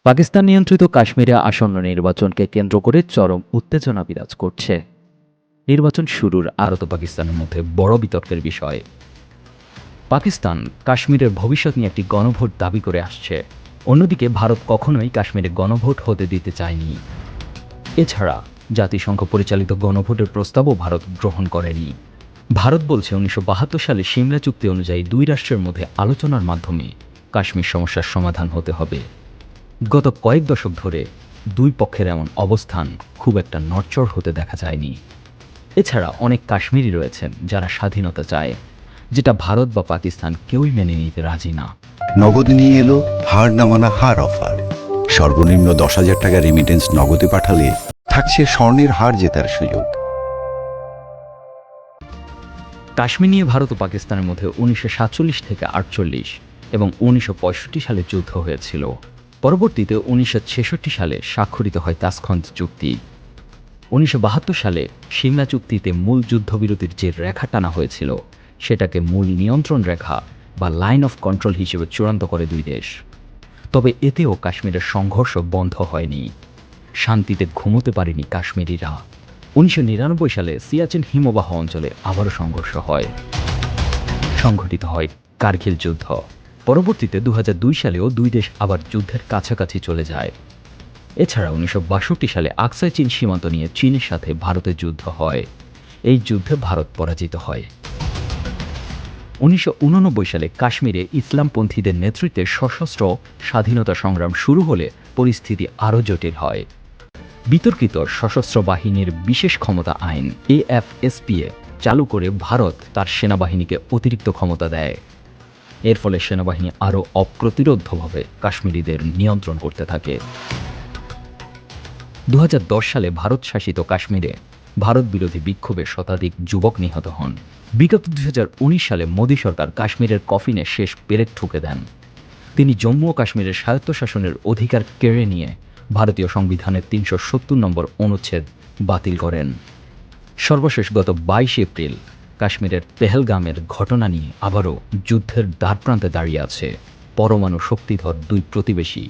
পাকিস্তান নিয়ন্ত্রিত কাশ্মীরে আসন্ন নির্বাচনকে কেন্দ্র করে চরম উত্তেজনা বিরাজ করছে। নির্বাচন শুরুর আরত পাকিস্তানের মধ্যে বড় বিতর্কের বিষয়। পাকিস্তান কাশ্মীরের ভবিষ্যৎ নিয়ে একটি গণভোট দাবি করে আসছে। অন্যদিকে ভারত কখনোই কাশ্মীরে গণভোট হতে দিতে চায়নি। এছাড়া জাতিসংঘ পরিচালিত গণভোটের প্রস্তাবও ভারত গ্রহণ করেনি। ভারত বলছে 1972 সালে সিমলা চুক্তি অনুযায়ী দুই রাষ্ট্রের মধ্যে আলোচনার মাধ্যমে কাশ্মীর সমস্যার সমাধান হতে হবে। গত কয়েক দশক ধরে দুই পক্ষের এমন অবস্থান খুব একটা নড়চড় হতে দেখা যায়নি। এছাড়া অনেক কাশ্মীরি রয়েছেন যারা স্বাধীনতা চায়, যেটা ভারত বা পাকিস্তান কেউই মেনে নিতে রাজি না। নগদ নিয়ে এলো হার না মানা হার অফার। সর্বনিম্ন 10,000 টাকা রেমিটেন্স নগদে পাঠালে থাকছে স্বর্ণের হার জেতার সুযোগ। কাশ্মীর নিয়ে ভারত ও পাকিস্তানের মধ্যে 1947 থেকে 48 এবং 1965 সালে যুদ্ধ হয়েছিল। পরবর্তীতে 1966 সালে স্বাক্ষরিত হয় তাসখন্দ চুক্তি। 1972 সালে সিমলা চুক্তিতে মূল যুদ্ধবিরতির যে রেখা টানা হয়েছিল সেটাকে মূল নিয়ন্ত্রণ রেখা বা লাইন অফ কন্ট্রোল হিসেবে চূড়ান্ত করে দুই দেশ। তবে এতেও কাশ্মীরের সংঘর্ষ বন্ধ হয়নি। শান্তিতে ঘুমোতে পারেনি কাশ্মীরিরা। 1999 সালে সিয়াচেন হিমবাহ অঞ্চলে আবারও সংঘর্ষ হয়, সংঘটিত হয় কার্গিল যুদ্ধ। পরবর্তীতে 2002 সালেও দুই দেশ আবার যুদ্ধের কাছাকাছি চলে যায়। এছাড়া 1962 সালে আকসাই চীন সীমান্ত নিয়ে চীনের সাথে ভারতের যুদ্ধ হয়। এই যুদ্ধে ভারত পরাজিত হয়। 1989 সালে কাশ্মীরে ইসলামপন্থীদের নেতৃত্বে সশস্ত্র স্বাধীনতা সংগ্রাম শুরু হলে পরিস্থিতি আরও জটিল হয়। বিতর্কিত সশস্ত্র বাহিনীর বিশেষ ক্ষমতা আইন AFSPA চালু করে ভারত তার সেনাবাহিনীকে অতিরিক্ত ক্ষমতা দেয়। এর ফলে সেনাবাহিনী আরও অপ্রতিরোধ্যভাবে কাশ্মীরিদের নিয়ন্ত্রণ করতে থাকে। 2010 সালে ভারত শাসিত কাশ্মীরে ভারত বিরোধী বিক্ষোভে শতাধিক যুবক নিহত হন। বিগত 2019 সালে মোদী সরকার কাশ্মীরের কফিনে শেষ পেরেক ঠুকে দেন। তিনি জম্মু ও কাশ্মীরের স্বায়ত্তশাসনের অধিকার কেড়ে নিয়ে ভারতীয় সংবিধানের 370 নম্বর অনুচ্ছেদ বাতিল করেন। সর্বশেষ গত 22 এপ্রিল কাশ্মীরের পেহেলগামের ঘটনা নিয়ে আবারও যুদ্ধের দ্বারপ্রান্তে দাঁড়িয়ে আছে পরমাণু শক্তিধর দুই প্রতিবেশী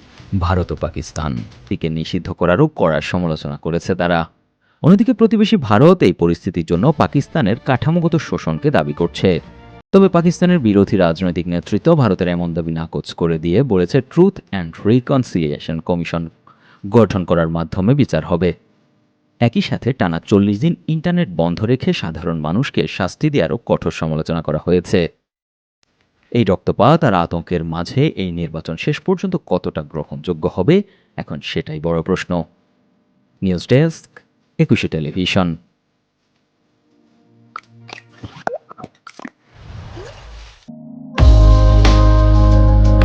ভারত ও পাকিস্তান। একে নিষিদ্ধ করারও কড়া সমালোচনা করেছে তারা। অন্যদিকে প্রতিবেশী ভারত এই পরিস্থিতির জন্য পাকিস্তানের কাঠামোগত শোষণকে দাবি করছে। তবে পাকিস্তানের বিরোধী রাজনৈতিক নেতৃত্ব ভারতের এমন দাবি নাকচ করে দিয়ে বলেছে ট্রুথ অ্যান্ড রিকনসিলিয়েশন কমিশন গঠন করার মাধ্যমে বিচার হবে। একই সাথে টানা 40 দিন ইন্টারনেট বন্ধ রেখে সাধারণ মানুষকে শাস্তি দেওয়ারও কঠোর সমালোচনা করা হয়েছে। এই রক্তপাত আর আতঙ্কের মাঝে এই নির্বাচন শেষ পর্যন্ত কতটা গ্রহণযোগ্য হবে, এখন সেটাই বড় প্রশ্ন। News desk, 21 television.